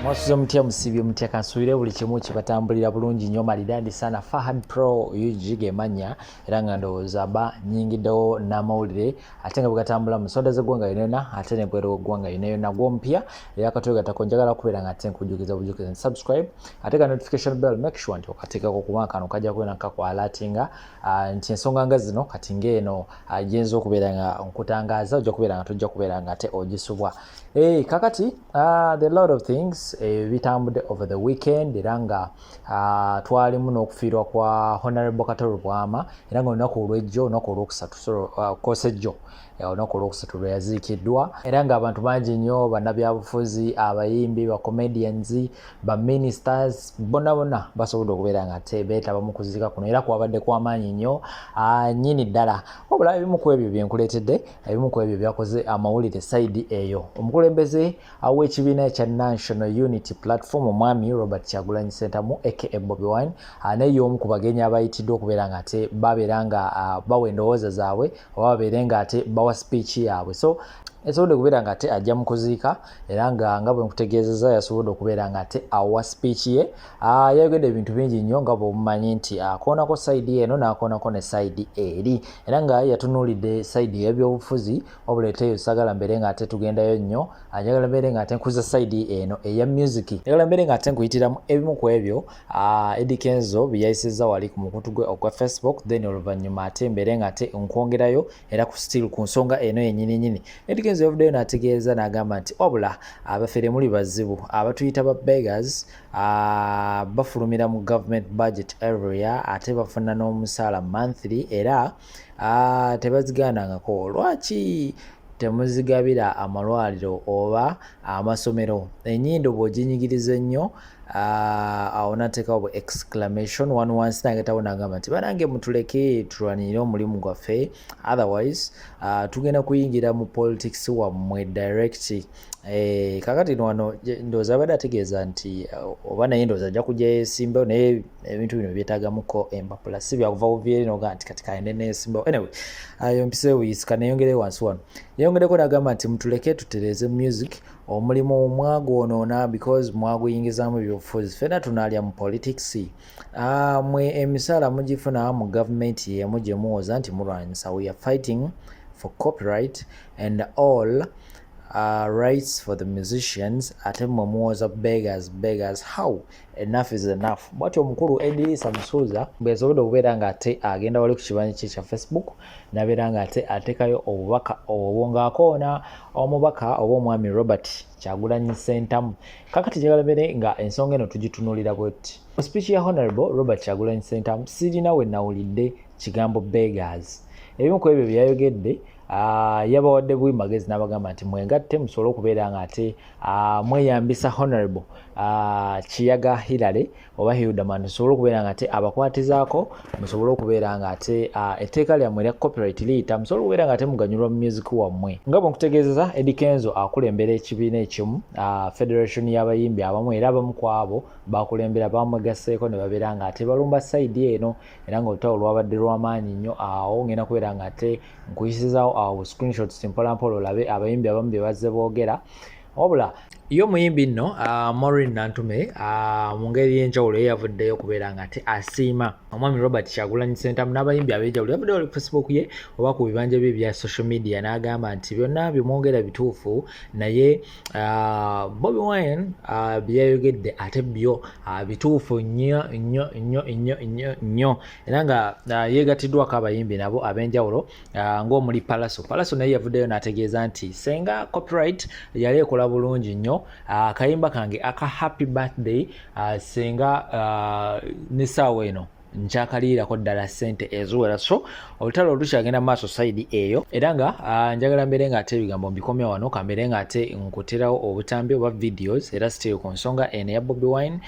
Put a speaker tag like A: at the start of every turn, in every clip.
A: Mwasuze mutya musibye mutya kansubire buli kimu kibatambulira bulungi nnyo malidandi sana Fahad Pro UG gemanya era nga ndowooza ba nyingiddewo n'amawulire ate nga bugatambula mu nsonda z'eggwanga yonna ate ne bwero w'eggwanga yonna gwompya era akatoyo gatako njagala kubeera nga ate nkujukiza bujukiza subscribe ate ga notification bell make sure nti okateekako kuba kano kajja kubeera nkakwalatinga nti ensonga nga zino kati ng'eno gyenza okubeera nga nkutangaaza ojja kubeera nga tojja kubeera nga ate ogisubwa. Kakati the lot of things bitambudde over the weekend era nga twalimu n'okufiirwa kwa Honorable Katoro Bwama era nga olunaku olw'ejjo olunaku olwokusatu kosejjo olunaku olwokusatu lwe yaziikiddwa era nga abantu bangi nnyo bannabyabufuzi abayimbi ba comedians ba ministers bonna basobodde okubeera nga ate beetaba mu kuziika kuno era kwabadde kw'amaanyi nnyo nnyini ddala wabula ebimu ku ebyo byenkuleetedde ebimu ku ebyo byakoze amawulire sayidi eyo omukulembeze w'ekibiina ekya National Unity Platform omwami Robert Kyagulanyi Ssentamu aka Bobi Wine naye y'omu ku bagenyi abayitiddwa okubeera nga ate babeera nga bawa endowooza zaabwe oba babeere nga ate bawa speech yaabwe so esobodde okubeera nga ate ajja mu kuziika era nga bwe nkutegeezeza yasobodde okubeera nga ate awa speech ye yayogedde ebintu bingi nnyo nga bwemumanyi nti akoonako sayidi eno n'akoonako ne sayidi eri era nga yatunuulidde sayidi y'ebyobufuzi wabula eteyo sagala mbeere nga ate tugendayo nnyo njagala mbeere nga ate nkuza sayidi eno eya music njagala mbeere nga ate nkuyitiramu ebimu ku ebyo Eddy Kenzo byeyayisizza wali ku mukutu gwe ogwa Facebook then oluvannyuma ate mbeere nga ate nkwongerayo era ku still ku nsonga eno yennyini Kenzo yavuddeyo n'ategeeza n'agamba nti wabula abafere muli bazibu abatuyita ba beggars bafulumira mu government budget area ate bafuna n'omusaala monthly era tebazigaanangako lwaki temuzigabira amalwaliro oba amasomero ennyindo bw'oginyigiriza ennyo awo nateekawo bu exclamation wansi nagetawo n'agamba nti banange mutuleke tulwanirire omulimu gwaffe otherwise tugenda kuyingira mu politics wammwe direct kakati wano ndowooza abadde ategeeza nti oba naye ndowooza ajja kujja yeesimbawo naye ebintu bino byetaagamuko empapula si byakuva buvyeri noga nti kati kaende neesimbawo anyway yompise wiyisika neyongere wansi wano yeyongereko n'agamba nti mutuleke tutereeze music omulimu mwagwonoona because mwaguyingizaamu ebyobufuzi fena tunaalya mu politics mwe emisaala mugifuna mu gavumenti yemu gye muwoza nti mulwanyisa we are fighting for copyright and all rights for the musicians ate mwe muwoza beggars how enough is enough bwatyo omukulu Eddy Samusuuza bweyasobodde okubeera nga ate agenda wali ku kibanyi kye kya Facebook nabeera nga ate ateekayo obubaka obwo ng'akoona omubaka oba omwami Robert Kyagulanyi Ssentamu kakati njagala mbeere nga ensonga eno tugitunuulira bwetti mu speech ya Honorable Robert Kyagulanyi Ssentamu sirina we nawulidde kigambo beggars ebimu ku ebyo byayogedde yabawadde bwi magezi n'abagamba nti mwengatte musobole okubeera nga ate mweyambisa Honorable Kiyaga Hilary oba Hildaman musobole okubeera nga ate abakwatizaako musobole okubeera nga ate etteeka lyammwe erya copyright liyita musobole okubeera nga ate muganyulwa mu music wammwe nga bwe nkutegeezeza Eddy Kenzo akulembera ekibiina ekimu federation y'abayimbi abamu era abamu ku abo bakulembera bamwegasseeko ne babeera nga ate balumba sayidi eno era nga olutawo lwabadde lw'amaanyi nnyo awo ngenda kubeera nga ate nkuyisizaawo awo screenshots mpolampola olabe abayimbi abamu bye bazze boogera wabula yo muyimbi nno Maureen Nantume mu ngeri y'enjawulo ye yavuddeyo okubeera nga ate asiima omwami Robert Kyagulanyi Ssentamu n'abayimbi ab'enjawulo yavuddeyo ku Facebook ye oba ku bibanja bye ebya social media n'agamba nti byonna bimwogera bituufu naye Bobi Wine byayogedde ate byo bituufu nnyo era nga yeegatiddwako abayimbi nabo ab'enjawulo ng'omuli Palaso naye yavuddeyo n'ategeeza nti senga copyright yali ekola bulungi nnyo akayimba kange aka happy birthday senga n'essaawa eno nkyakaliirako ddala ssente eziwera so olutalo olukyagenda maaso sayidi eyo era nga njagala mbeere nga ate ebigambo mbikomya wano kambeere nga ate nkuterawo obutambi oba videos era still ku nsonga eno eya Bobi Wine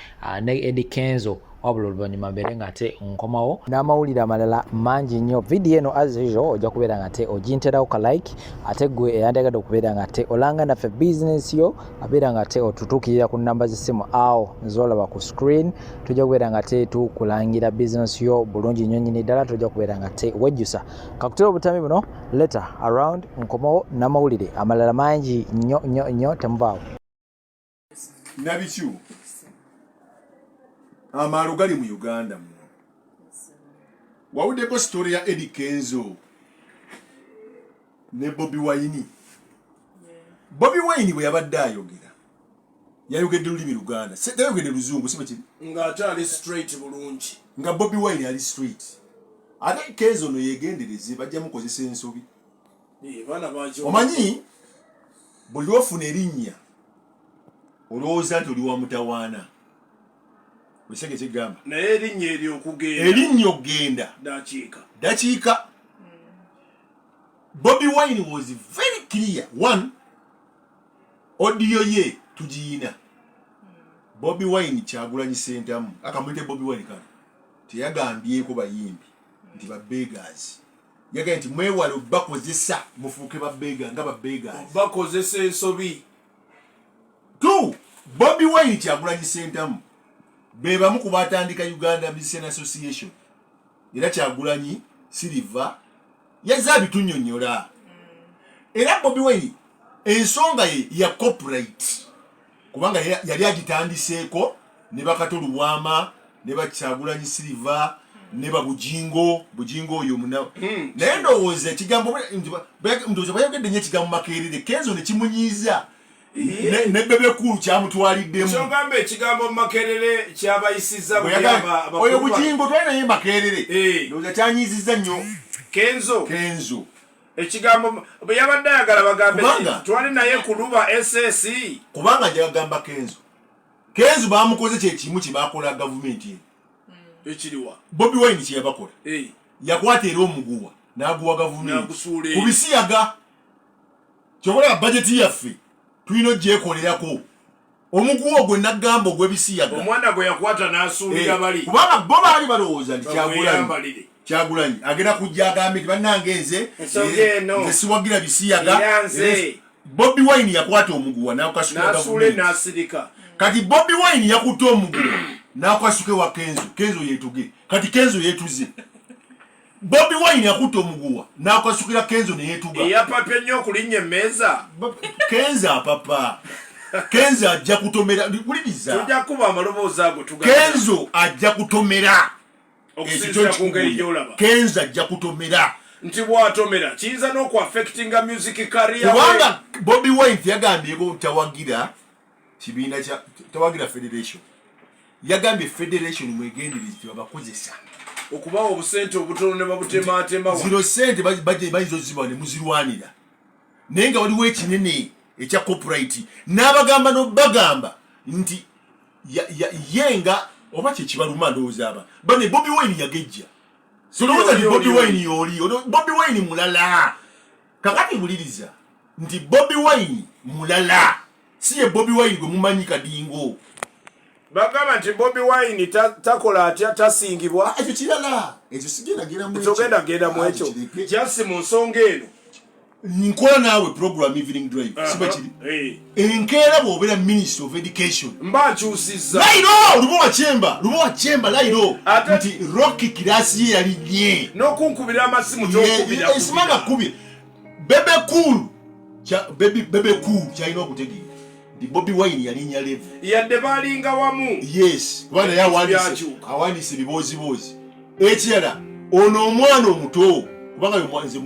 A: ne Eddy Kenzo wabula oluvannyuma mbeere nga ate nkomawo n'amawulire amalala mangi nnyo vidiyo eno as usual ojja kubeera nga ate oginterawo ka like ate gwe eyandagadde okubeera nga ate olanga naffe business yo abeera nga ate otutuukirira ku namba z'essimu awo zolaba ku screen tujja kubeera nga ate tukulangira business yo bulungi nnyo nnyini ddala tujja kubeera nga ate wejjusa kakutera obutambi buno later around nkomawo n'amawulire amalala mangi nnyo temuvaawo.
B: nabichu amaalo gali mu Uganda muno wawuddeko story ya Eddy Kenzo ne Bobi Wine. Bobi Wine bwe yabadde ayogera yayogedde lulimi Luganda tayogedde Luzungu sibe kiri
C: ng'ate ali straight bulungi
B: nga Bobi Wine ali straight ate Kenzo no yegendereze bajja mukozesa ensobi omanyi buli lwofuna erinnya olowooza nti oli wa mutawaana wesege kigamba
C: naye erinnya eryokugenda
B: erinnya okgenda dakiika Bobi Wine was very clear. One, audio ye tujina. Bobi Wine Kyagulanyi sentamu. Akamwite Bobi Wine kana. Teyagambyeko bayimbi. Nti ba beggars. Yaga nti mwewale bakozesa mufuuke ba beggar nga ba beggars.
C: Bakozesa ensobi.
B: Two, Bobi Wine Kyagulanyi sentamu. Beba mu kubatandika Uganda Business Association. Era Kyagulanyi Silver yazabi tunyonyola era Bobi Wine ensonga ye ya copyright kubanga yali agitandiseeko ne bakatolu wama ne Kyagulanyi Silver ne bujingo oyo muna naye ndowooza ekigambo ndowooza bayogedde nnyo ekigambo makerere Kenzo ne kimunyiiza ne bebekulu kyamutwaliddemu
C: kyogamba ekigambo makerere kyabayisiza
B: oyo bujingo twali naye makerere ndowooza kyanyiizizza nnyo Kenzo
C: ekigambo bwe yabadde ayagala bagambe twali naye kuluba SS
B: kubanga gyagamba Kenzo bamukoze kyekimu kyebakola gavumenti ye
C: ekiriwa
B: Bobi Wine kyeyabakola yakwata era omuguwa n'aguwa gavumenti kubisiyaga kyokola bajeti yaffe tulina ogyekolerako omuguwa ogwo nagamba ogw'ebisiyaga
C: omwana gwe yakwata n'asuulira bali
B: kubanga bo baali balowooza nti Kyagulanyi agenda kujja agambe nti bannange nze siwagira bisiyaga Bobi Wine yakwata omuguwa
C: n'asirika
B: kati Bobi Wine yakuta omuguwa n'akwasuke wa Kenzo yetuge kati Kenzo yetuze Bobi Wine yakuta omuguwa n'akwasukira Kenzo ne yetuga
C: eyapapye nnyo okulinnya emmeeza
B: Kenzo ajja kutomera buliriza
C: tujja kuba amaloboozi ago
B: Kenzo ajja kutomera
C: okusinzira ku ngeri gy'olaba
B: Kenzo ajja kutomera
C: nti bw'atomera kiyinza n'okuaffectinga music career
B: kubanga Bobi Wine yagambyeko tawagira kibiina kya tawagira federation yagambye federation mwegenderezi tebabakozesa
C: okubawa obusente obutono ne babutemaatema
B: zero sente bayizo ziba ne muzirwanira naye nga waliwo ekinene ekya copyright n'abagamba n'obagamba nti yenga oba kyekibaluma ndowooza aba bane Bobi Wine yagejja solowooza nti Bobi Wine yoli Bobi Wine mulala kakati buliriza nti Bobi Wine mulala si ye Bobi Wine gwe mumanyi kadingo
C: bagamba nti Bobi Wine takola atya tasingibwa
B: ekyo kirala ekyo
C: genda mu ekyo jasi mu nsonga eno
B: nkola naawe program evening drive siba kiri enkeera bw'obeera minister of education
C: mba nkyusizza
B: lairo lubo wa chemba lairo nti Rocky kirasi ye yali nye
C: n'okunkubira amasimu tokubira
B: esimanga kubi bebe cool kyalina okutegeera nti Bobi Wine yalinnya level
C: yadde balinga wamu
B: yes kubanga yawandiise ebiboozibozi ekirala ono omwana omuto kubanga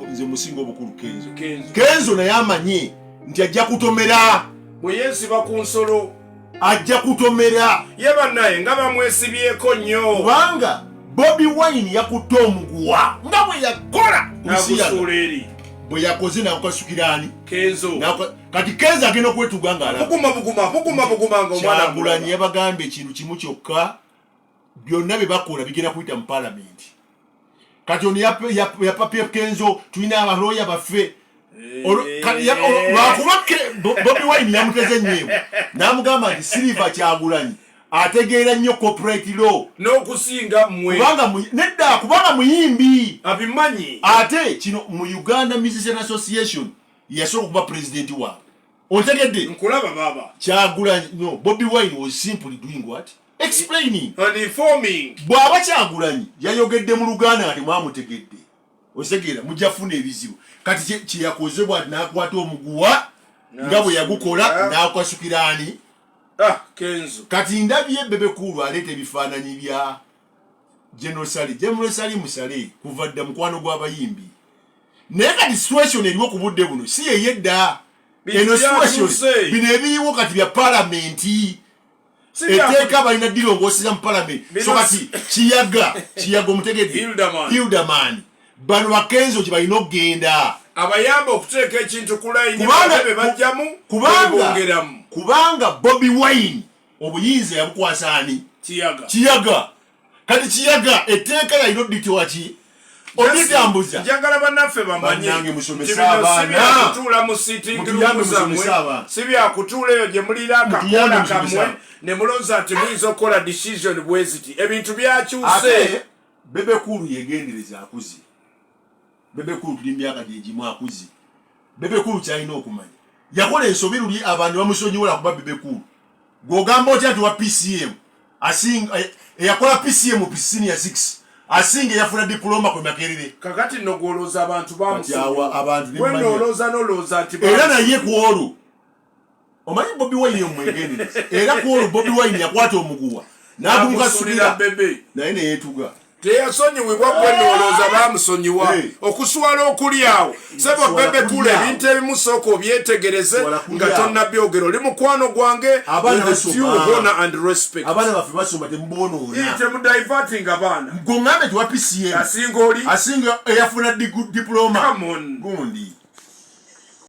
B: nze musinga obukulu Kenzo naye amanye nti ajja kutomera
C: bwe yeesiba ku nsolo
B: ajja kutomera
C: ye bannaye nga bamwesibyeko nnyo
B: kubanga Bobi Wine yakutte omuguwa nga bwe yakola
C: n'agusuula eri
B: bwe yakoze n'akukasukiraani
C: Kenzo
B: kati Kenzo agenda okwetuga
C: buguma
B: ng'omwana yabagambye ekintu kimu kyokka byonna bye bakola bigenda kuyita mu palamenti kati ono yapapye Kenzo tulina abaloya baffe lwakuba Bobi Wine yamuteze nnyo n'amugamba nti Silver Kyagulanyi ategeera nnyo copyright law
C: n'okusinga mmwe
B: kubanga muyimbi
C: abimanyi
B: ate kino mu Uganda Musician Association yasobola okuba president waabwe ontegedde
C: nkulaba baba
B: Kyagulanyi no Bobi Wine was simply doing what explaining
C: and informing
B: bw'aba Kyagulanyi yayogedde mu Luganda ati mwamutegedde osegeera mujja funa ebizibu kati kyeyakozebwa n'akwata omuguwa nga bwe yagukola n'akwasukiraani
C: Kenzo
B: kati ndabye bebe kulu alete bifaananyi bya General Sali Musale kuva dda mukwano gw'abayimbi naye kati situation eriwo ku budde buno si yeyedda eno situation bino ebiriwo kati bya palamenti eteeka balina dilongooseza mu palamenti so kati kiyaga omutegedde Hildaman bano bakenzo kye balina okugenda
C: abayamba okuteeka ekintu ku layini be bajjamu
B: kubanga Bobi Wine obuyinza yabukwasa ani kiyaga kati kiyaga etteeka yalina odditibwa ki oditambuza
C: njagala bannaffe bamanye
B: musomesa abaana
C: kutuula mu sitting room zammwe si byakutuula eyo gye mulira akakola kammwe ne mulowooza nti muyinza okukola decision bweziti ebintu byakyuse
B: bebe kulu yegendereza akuze bebe kulu tuli myaka gyegimu akuze bebe kulu kyalina okumanya yakola ensobi luli abantu bamusonyiwola kuba bebe kulu gw'ogamba otya nti wa PCM eyakola PCM ku senior 6 asinga yafuna diploma ku makerere
C: kakati nogoloza abantu bamusonyiwa
B: abantu
C: noloza nti
B: era naye kuolo omanyi Bobi Wine omwegendereza era kuolo Bobi Wine yakwata omuguwa n'agumukasulira
C: bebe
B: naye neyetuga
C: teyasonyiwibwa gwe noloza bamusonyiwa okuswala okuli awo sebo bebe kule ebintu ebimusooka obyetegereze nga tonna byogero oli mukwano gwange
B: abaana baffe basoma temubonoona
C: temudiverting abaana
B: gongambe tiwa PCM
C: asinga oli
B: asinga eyafuna diploma
C: gundi